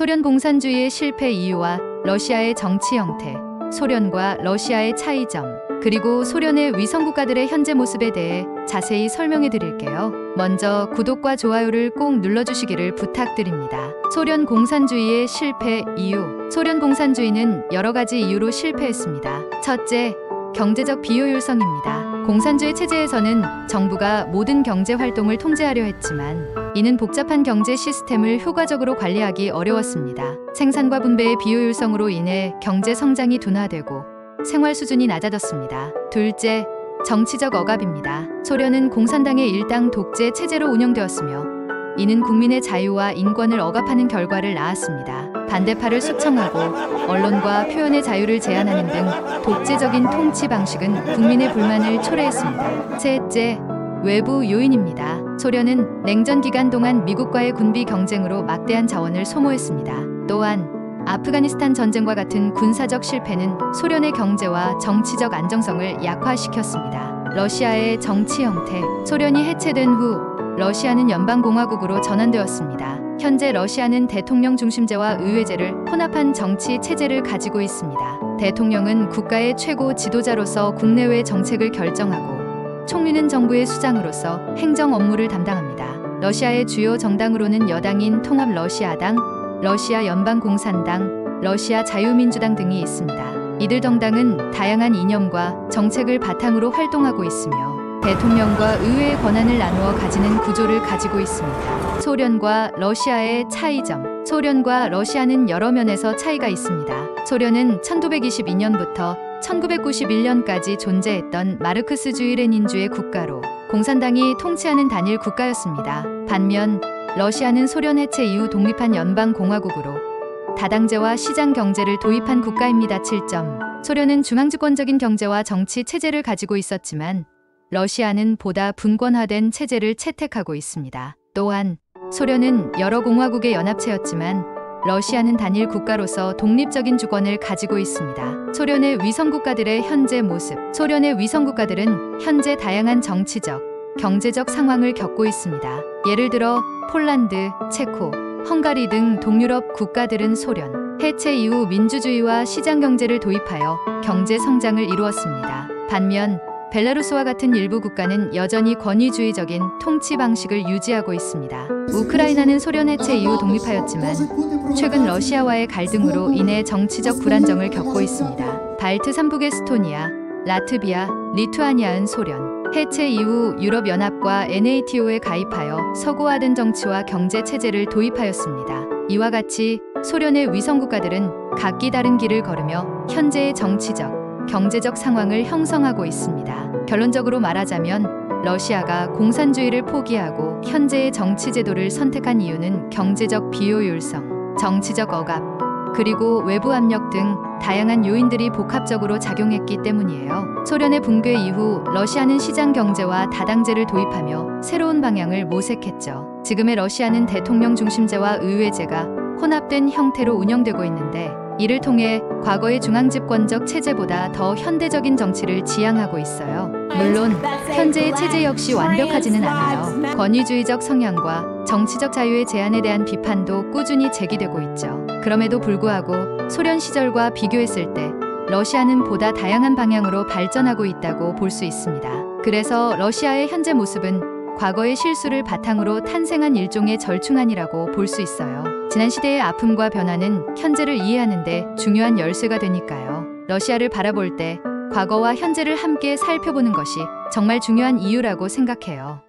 소련 공산주의의 실패 이유와 러시아의 정치 형태, 소련과 러시아의 차이점, 그리고 소련의 위성국가들의 현재 모습에 대해 자세히 설명해 드릴게요. 먼저 구독과 좋아요를 꼭 눌러주시기를 부탁드립니다. 소련 공산주의의 실패 이유. 소련 공산주의는 여러 가지 이유로 실패했습니다. 첫째, 경제적 비효율성입니다. 공산주의 체제에서는 정부가 모든 경제 활동을 통제하려 했지만 이는 복잡한 경제 시스템을 효과적으로 관리하기 어려웠습니다. 생산과 분배의 비효율성으로 인해 경제 성장이 둔화되고 생활 수준이 낮아졌습니다. 둘째, 정치적 억압입니다. 소련은 공산당의 일당 독재 체제로 운영되었으며 이는 국민의 자유와 인권을 억압하는 결과를 낳았습니다. 반대파를 숙청하고 언론과 표현의 자유를 제한하는 등 독재적인 통치 방식은 국민의 불만을 초래했습니다. 셋째, 외부 요인입니다. 소련은 냉전 기간 동안 미국과의 군비 경쟁으로 막대한 자원을 소모했습니다. 또한 아프가니스탄 전쟁과 같은 군사적 실패는 소련의 경제와 정치적 안정성을 약화시켰습니다. 러시아의 정치 형태. 소련이 해체된 후 러시아는 연방공화국으로 전환되었습니다. 현재 러시아는 대통령 중심제와 의회제를 혼합한 정치 체제를 가지고 있습니다. 대통령은 국가의 최고 지도자로서 국내외 정책을 결정하고 총리는 정부의 수장으로서 행정 업무를 담당합니다. 러시아의 주요 정당으로는 여당인 통합러시아당, 러시아 연방공산당, 러시아 자유민주당 등이 있습니다. 이들 정당은 다양한 이념과 정책을 바탕으로 활동하고 있으며 대통령과 의회의 권한을 나누어 가지는 구조를 가지고 있습니다. 소련과 러시아의 차이점. 소련과 러시아는 여러 면에서 차이가 있습니다. 소련은 1922년부터 1991년까지 존재했던 마르크스주의 레닌주의 국가로 공산당이 통치하는 단일 국가였습니다. 반면 러시아는 소련 해체 이후 독립한 연방공화국으로 다당제와 시장 경제를 도입한 국가입니다. 7점. 소련은 중앙집권적인 경제와 정치 체제를 가지고 있었지만 러시아는 보다 분권화된 체제를 채택하고 있습니다. 또한 소련은 여러 공화국의 연합체였지만 러시아는 단일 국가로서 독립적인 주권을 가지고 있습니다. 소련의 위성국가들의 현재 모습. 소련의 위성국가들은 현재 다양한 정치적, 경제적 상황을 겪고 있습니다. 예를 들어 폴란드, 체코, 헝가리 등 동유럽 국가들은 소련 해체 이후 민주주의와 시장 경제를 도입하여 경제 성장을 이루었습니다. 반면 벨라루스와 같은 일부 국가는 여전히 권위주의적인 통치 방식을 유지하고 있습니다. 우크라이나는 소련 해체 이후 독립하였지만 최근 러시아와의 갈등으로 인해 정치적 불안정을 겪고 있습니다. 발트 3국의 에스토니아, 라트비아, 리투아니아는 소련 해체 이후 유럽연합과 NATO에 가입하여 서구화된 정치와 경제 체제를 도입하였습니다. 이와 같이 소련의 위성국가들은 각기 다른 길을 걸으며 현재의 정치적, 경제적 상황을 형성하고 있습니다. 결론적으로 말하자면 러시아가 공산주의를 포기하고 현재의 정치 제도를 선택한 이유는 경제적 비효율성, 정치적 억압, 그리고 외부 압력 등 다양한 요인들이 복합적으로 작용했기 때문이에요. 소련의 붕괴 이후 러시아는 시장 경제와 다당제를 도입하며 새로운 방향을 모색했죠. 지금의 러시아는 대통령 중심제와 의회제가 혼합된 형태로 운영되고 있는데 이를 통해 과거의 중앙집권적 체제보다 더 현대적인 정치를 지향하고 있어요. 물론 현재의 체제 역시 완벽하지는 않아요. 권위주의적 성향과 정치적 자유의 제한에 대한 비판도 꾸준히 제기되고 있죠. 그럼에도 불구하고 소련 시절과 비교했을 때 러시아는 보다 다양한 방향으로 발전하고 있다고 볼 수 있습니다. 그래서 러시아의 현재 모습은 과거의 실수를 바탕으로 탄생한 일종의 절충안이라고 볼 수 있어요. 지난 시대의 아픔과 변화는 현재를 이해하는 데 중요한 열쇠가 되니까요. 러시아를 바라볼 때 과거와 현재를 함께 살펴보는 것이 정말 중요한 이유라고 생각해요.